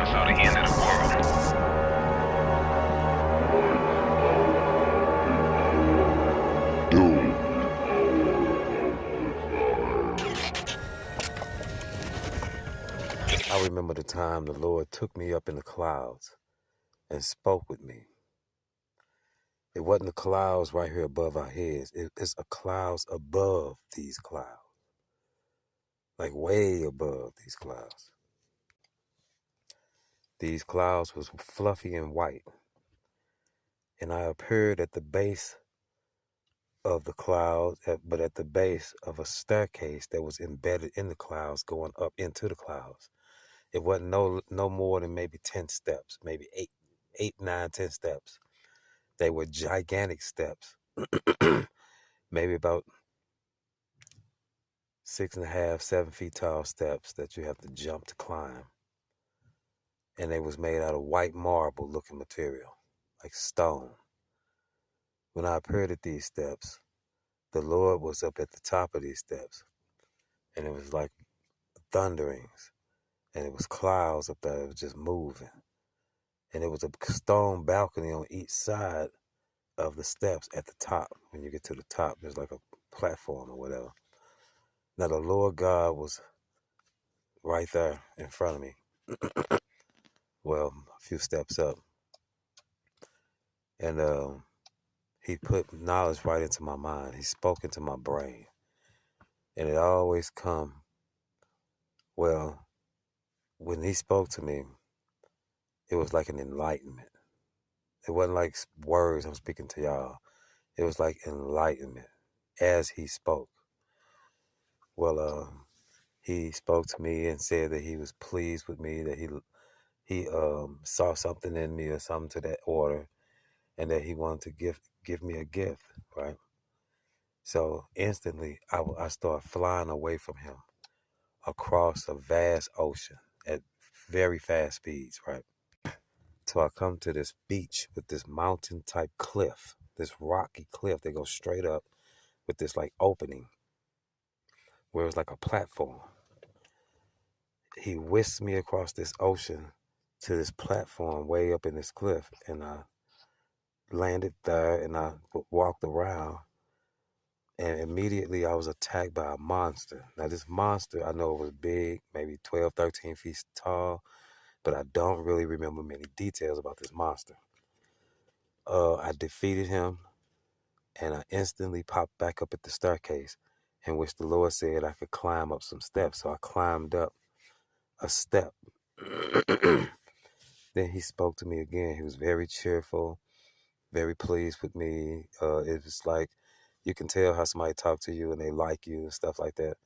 shall saw the end of the world. I remember the time the Lord took me up in the clouds and spoke with me. It wasn't the clouds right here above our heads. It's a clouds above these clouds, like way above these clouds. These clouds was fluffy and white, and I appeared at the base of the clouds, but at the base of a staircase that was embedded in the clouds, going up into the clouds. It wasn't no more than maybe 10 steps, maybe 9, 10 steps. They were gigantic steps, maybe about 6.5, 7 feet tall steps that you have to jump to climb. And they was made out of white marble looking material, like stone. When I appeared at these steps, the Lord was up at the top of these steps, and it was like thunderings, and it was clouds up there. It was just moving, and it was a stone balcony on each side of the steps at the top. When you get to the top, there's like a platform or whatever. Now the Lord God was right there in front of me. Well, a few steps up, and he put knowledge right into my mind. He spoke into my brain, and it always come. Well, when he spoke to me, it was like an enlightenment. It wasn't like words I'm speaking to y'all. It was like enlightenment as he spoke. Well, he spoke to me and said that he was pleased with me, that he saw something in me or something to that order, and that he wanted to give me a gift, right? So instantly, I started flying away from him across a vast ocean at very fast speeds, right? Till I come to this beach with this mountain type cliff, this rocky cliff that goes straight up with this like opening where it's like a platform. He whisked me across this ocean to this platform way up in this cliff, and I landed there and I walked around, and immediately I was attacked by a monster. Now this monster, I know it was big, maybe 12, 13 feet tall, but I don't really remember many details about this monster. I defeated him, and I instantly popped back up at the staircase, in which the Lord said I could climb up some steps. So I climbed up a step. Then he spoke to me again. He was very cheerful, very pleased with me. It was like you can tell how somebody talk to you and they like you and stuff like that.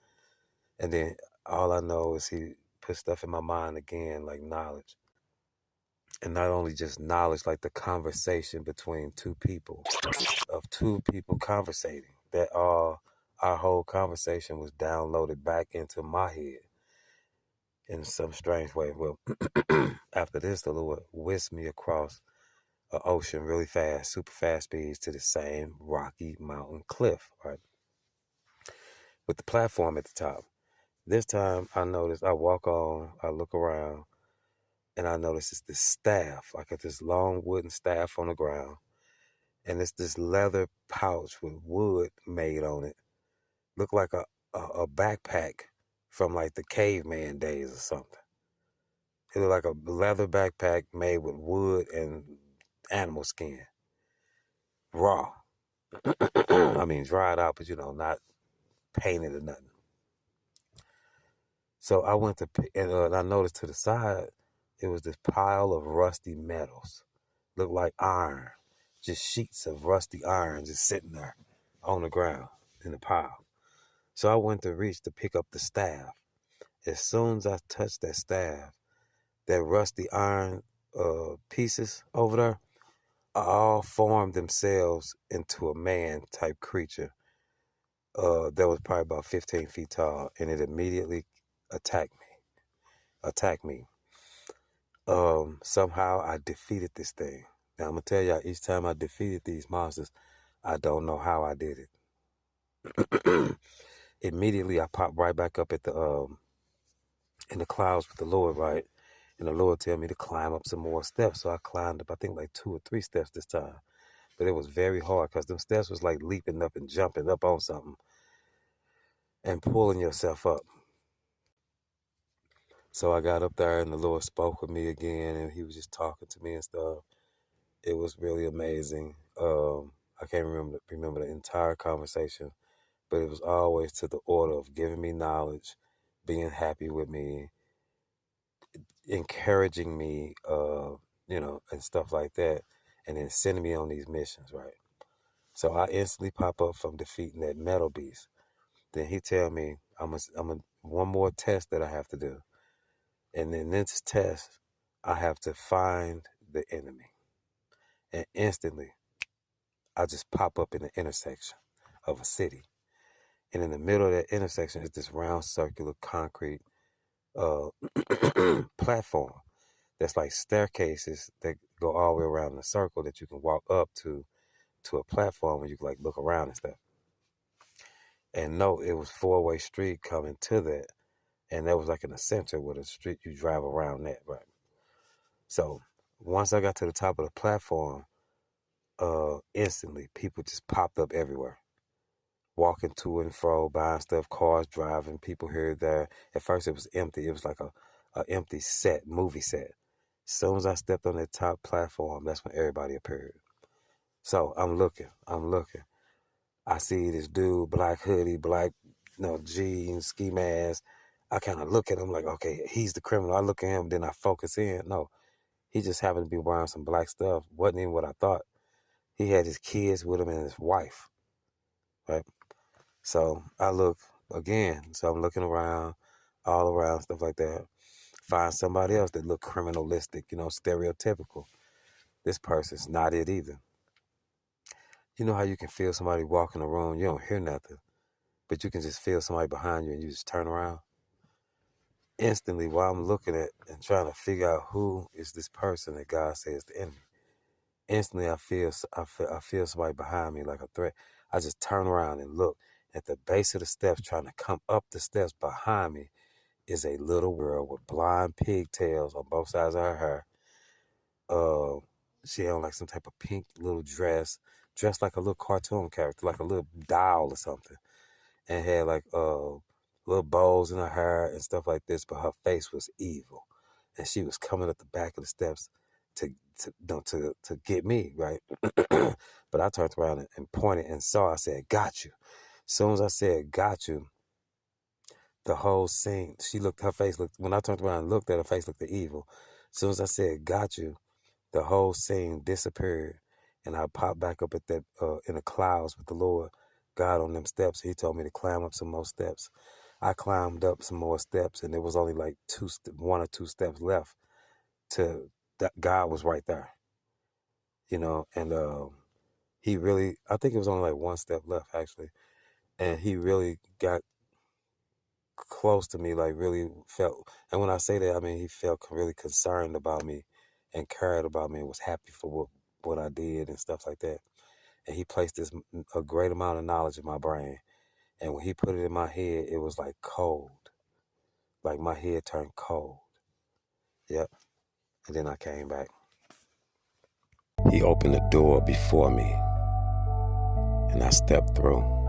And then all I know is he put stuff in my mind again, like knowledge. And not only just knowledge, like the conversation between two people, of two people conversating, that our whole conversation was downloaded back into my head in some strange way. Well, after this, the Lord whisked me across an ocean really fast, super fast speeds to the same rocky mountain cliff, right? With the platform at the top. This time I noticed, I walk on, I look around, and I notice it's this staff, like this long wooden staff on the ground. And it's this leather pouch with wood made on it. Look like a backpack from like the caveman days or something. It looked like a leather backpack made with wood and animal skin. Raw. I mean, dried out, but not painted or nothing. So I went to, and I noticed to the side, it was this pile of rusty metals. Looked like iron. Just sheets of rusty iron just sitting there on the ground in the pile. So I went to reach to pick up the staff. As soon as I touched that staff, that rusty iron pieces over there all formed themselves into a man type creature that was probably about 15 feet tall, and it immediately attacked me. Somehow I defeated this thing. Now I'm gonna tell y'all, each time I defeated these monsters, I don't know how I did it. Immediately I popped right back up at the in the clouds with the Lord, right? And the Lord tell me to climb up some more steps. So I climbed up, I think like 2 or 3 steps this time. But it was very hard because them steps was like leaping up and jumping up on something and pulling yourself up. So I got up there and the Lord spoke with me again and he was just talking to me and stuff. It was really amazing. I can't remember the entire conversation, but it was always to the order of giving me knowledge, being happy with me, encouraging me, and stuff like that, and then sending me on these missions, right? So I instantly pop up from defeating that metal beast. Then he tell me one more test that I have to do, and in this test, I have to find the enemy, and instantly, I just pop up in the intersection of a city, and in the middle of that intersection is this round circular concrete uh, platform that's like staircases that go all the way around the circle that you can walk up to a platform where you can like look around and stuff. And no, it was 4-way street coming to that, and that was like in the center where the street you drive around that, right? So once I got to the top of the platform, instantly people just popped up everywhere, walking to and fro, buying stuff, cars driving, people here there. At first it was empty. It was like a empty set, movie set. As soon as I stepped on that top platform, that's when everybody appeared. So I'm looking. I see this dude, black hoodie, black, jeans, ski mask. I kind of look at him like, okay, he's the criminal. I look at him, then I focus in. No, he just happened to be wearing some black stuff. Wasn't even what I thought. He had his kids with him and his wife, right? So I look again. So I'm looking around, all around, stuff like that. Find somebody else that look criminalistic, stereotypical. This person's not it either. You know how you can feel somebody walk in the room, you don't hear nothing, but you can just feel somebody behind you and you just turn around. Instantly, while I'm looking at and trying to figure out who is this person that God says the enemy, instantly I feel somebody behind me like a threat. I just turn around and look. At the base of the steps, trying to come up the steps behind me, is a little girl with blonde pigtails on both sides of her hair. She had on like some type of pink little dressed like a little cartoon character, like a little doll or something, and had like little bows in her hair and stuff like this. But her face was evil, and she was coming up the back of the steps to get me, right? But I turned around and pointed and saw. I said, "Got you." As soon as I said, "Got you," the whole scene, her face looked, when I turned around and looked at her face, looked evil. As soon as I said, "Got you," the whole scene disappeared. And I popped back up at that, in the clouds with the Lord God on them steps. He told me to climb up some more steps. I climbed up some more steps, and there was only like 1 or 2 steps left to that. God was right there, and he really, I think it was only like 1 step left actually. And he really got close to me, like really felt, and when I say that, I mean he felt really concerned about me and cared about me and was happy for what I did and stuff like that. And he placed a great amount of knowledge in my brain. And when he put it in my head, it was like cold. Like my head turned cold. Yep. And then I came back. He opened the door before me and I stepped through.